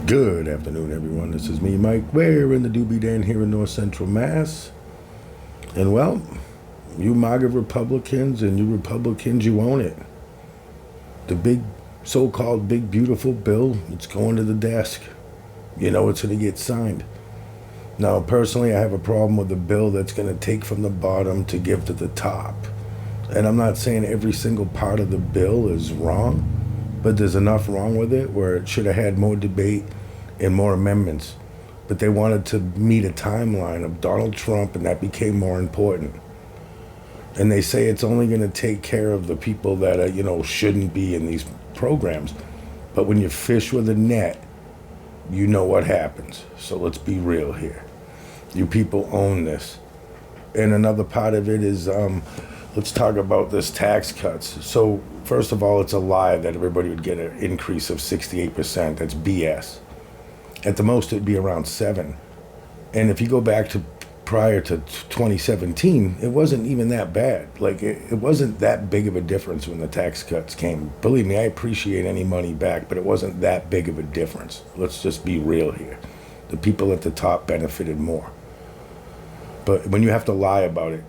Good afternoon, everyone. This is me, Mike. We're in the Doobie Dan here in North Central Mass. And well, you MAGA Republicans and you Republicans, you own it. The big, so-called big, beautiful bill, it's going to the desk. You know it's going to get signed. Now, personally, I have a problem with the bill that's going to take from the bottom to give to the top. And I'm not saying every single part of the bill is wrong, but there's enough wrong with it where it should have had more debate and more amendments. But they wanted to meet a timeline of Donald Trump, and that became more important. And they say it's only going to take care of the people that shouldn't be in these programs. But when you fish with a net, you know what happens. So let's be real here. You people own this. And another part of it is, let's talk about this tax cuts. So first of all, it's a lie that everybody would get an increase of 68%. That's BS. At the most, it'd be around 7. And if you go back to prior to 2017, it wasn't even that bad. Like, it wasn't that big of a difference when the tax cuts came. Believe me, I appreciate any money back, but it wasn't that big of a difference. Let's just be real here. The people at the top benefited more. But when you have to lie about it,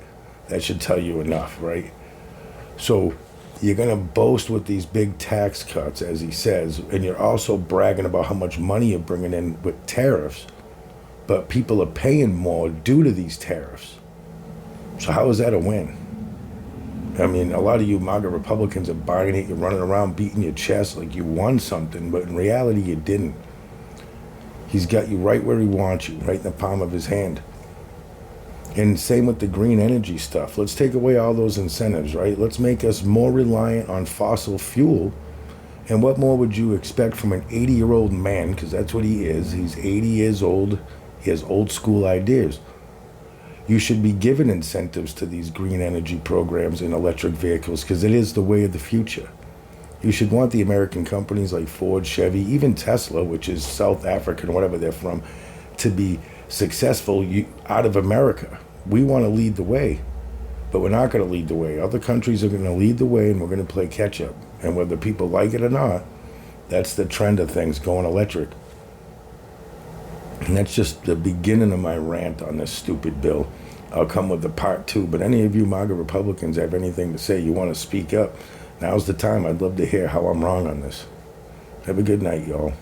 that should tell you enough, right? So you're going to boast with these big tax cuts, as he says, and you're also bragging about how much money you're bringing in with tariffs, but people are paying more due to these tariffs. So how is that a win? I mean, a lot of you MAGA Republicans are buying it. You're running around beating your chest like you won something, but in reality, you didn't. He's got you right where he wants you, right in the palm of his hand. And same with the green energy stuff. Let's take away all those incentives, right? Let's make us more reliant on fossil fuel. And what more would you expect from an 80-year-old man? Because that's what he is. He's 80 years old. He has old school ideas. You should be given incentives to these green energy programs and electric vehicles because it is the way of the future. You should want the American companies like Ford, Chevy, even Tesla, which is South African, whatever they're from, to be successful out of America. We want to lead the way, but we're not going to lead the way. Other countries are going to lead the way, and we're going to play catch up. And whether people like it or not, that's the trend of things, going electric. And that's just the beginning of my rant on this stupid bill. I'll come with the part 2, but any of you MAGA Republicans have anything to say, you want to speak up, now's the time. I'd love to hear how I'm wrong on this. Have a good night, y'all.